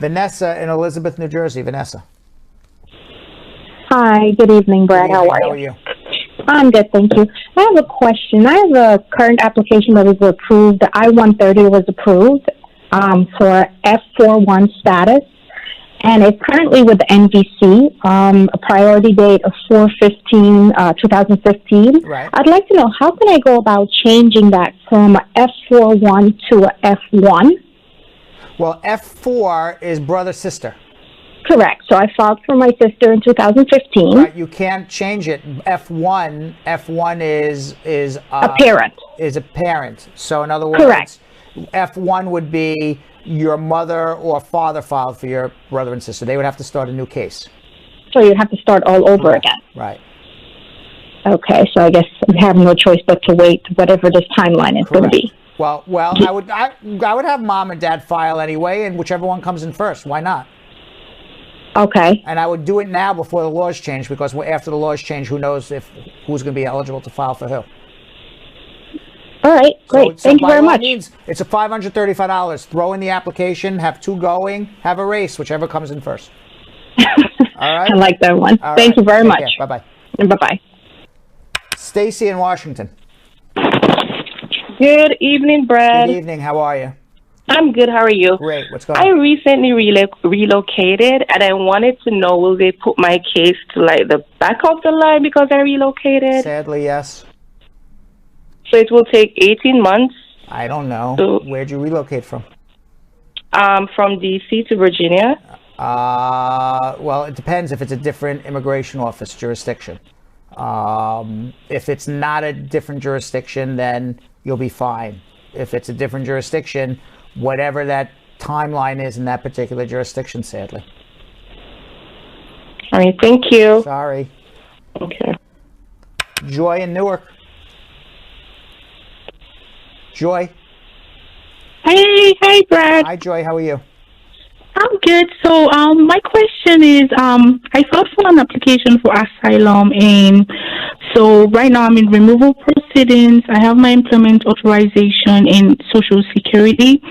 Vanessa in Elizabeth, New Jersey. Vanessa. Hi, good evening, Brad. Good evening. How How are are you? you? I'm good, thank you. I have a question. I have a current application that was approved. The I-130 was approved for F-1 status, and it's currently with the NBC, a priority date of 4/15/2015. Right. I'd like to know, how can I go about changing that from a F-1 to a F-1? Well, F4 is brother-sister. Correct. So I filed for my sister in 2015. Right, you can't change it. F1 is A parent. Is a parent. So in other words, Correct. F1 would be your mother or father filed for your brother and sister. They would have to start a new case. So you'd have to start all over again. Right. Okay, so I guess we have no choice but to wait whatever this timeline is going to be. Well, I would have mom and dad file anyway, and whichever one comes in first. Why not? Okay. And I would do it now before the laws change, because after the laws change, who knows who's going to be eligible to file for who. All right, great. So thank you very much. Means it's a $535. Throw in the application, have two going, have a race, whichever comes in first. All right? I like that one. All Thank you very much. Bye-bye. And bye-bye. Stacy in Washington. Good evening, Brad. Good evening. How are you? I'm good. How are you? Great. What's going I on? recently relocated, and I wanted to know, will they put my case to like the back of the line because I relocated? Sadly, yes. So it will take 18 months. I don't know. So, where'd you relocate from? From D.C. to Virginia. Well, it depends if it's a different immigration office jurisdiction. If it's not a different jurisdiction, then you'll be fine. If it's a different jurisdiction, whatever that timeline is in that particular jurisdiction, sadly. All right, thank you. Sorry. Okay. Joy in Newark. Joy. Hey, Brad. Hi, Joy. How are you? I'm good. So, my question is, I filed for an application for asylum, and so right now I'm in removal proceedings. I have my employment authorization and Social Security,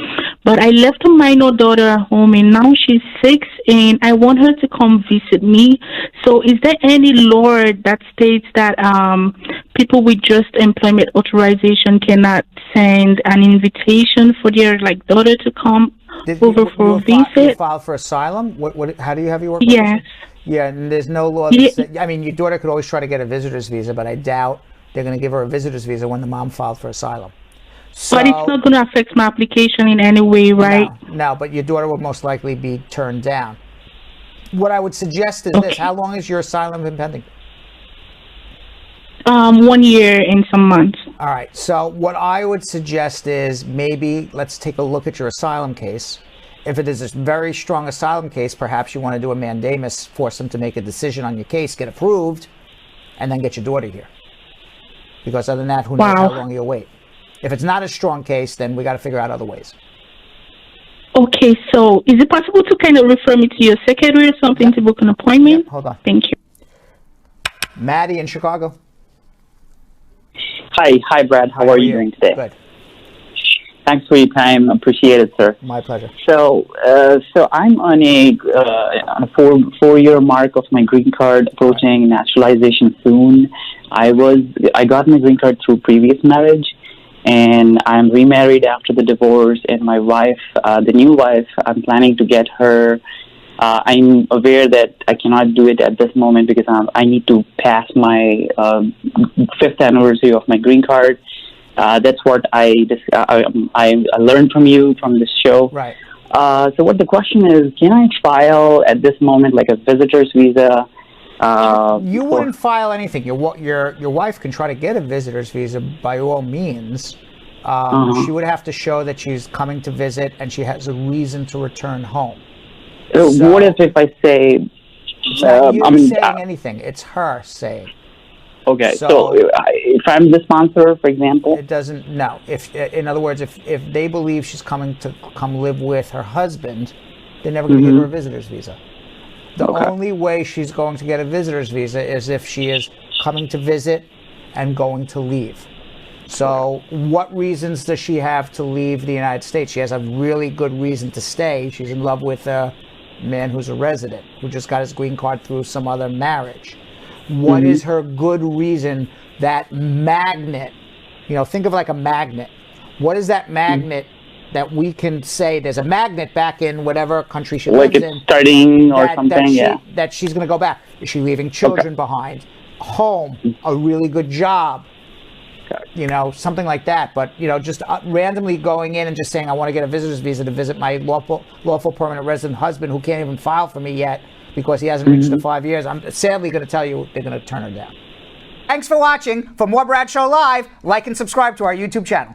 but I left a minor daughter at home, and now she's 6, and I want her to come visit me. So, is there any law that states that people with just employment authorization cannot send an invitation for their daughter to come? Over for a visa? You filed for asylum? How do you have your work? Yes. Yeah, and there's no law that says, I mean, your daughter could always try to get a visitor's visa, but I doubt they're going to give her a visitor's visa when the mom filed for asylum. So, but it's not going to affect my application in any way, right? No, but your daughter will most likely be turned down. What I would suggest is this. How long has your asylum been pending? 1 year and some months. All right. So what I would suggest is maybe let's take a look at your asylum case. If it is a very strong asylum case, perhaps you want to do a mandamus, force them to make a decision on your case, get approved, and then get your daughter here. Because other than that, who knows how long you'll wait. If it's not a strong case, then we got to figure out other ways. Okay. So is it possible to kind of refer me to your secretary or something to book an appointment? Hold on. Thank you. Maddie in Chicago. Hi, Brad. How are you doing today? Good. Thanks for your time. Appreciate it, sir. My pleasure. So I'm on a four-year mark of my green card, approaching naturalization soon. I got my green card through previous marriage, and I'm remarried after the divorce. And my wife, the new wife, I'm planning to get her. I'm aware that I cannot do it at this moment because I need to pass my 5th anniversary of my green card. That's what I learned from you from this show. Right. So what the question is, can I file at this moment like a visitor's visa? You wouldn't file anything. Your wife can try to get a visitor's visa by all means. She would have to show that she's coming to visit and she has a reason to return home. So, what if I say... It's not you saying anything. It's her saying. Okay, so if I'm the sponsor, for example? It doesn't, no. In other words, if they believe she's coming to come live with her husband, they're never going to give her a visitor's visa. The only way she's going to get a visitor's visa is if she is coming to visit and going to leave. So what reasons does she have to leave the United States? She has a really good reason to stay. She's in love with a man who's a resident, who just got his green card through some other marriage. What is her good reason, that magnet? You know, think of it like a magnet. What is that magnet that we can say there's a magnet back in whatever country she lives in? Like it's studying or something, that she's going to go back. Is she leaving children behind? Home, a really good job, you know, something like that. But, you know, just randomly going in and just saying, I want to get a visitor's visa to visit my lawful permanent resident husband who can't even file for me yet because he hasn't reached the 5 years. I'm sadly going to tell you they're going to turn her down. Thanks for watching. For more Bradshaw Live, like and subscribe to our YouTube channel.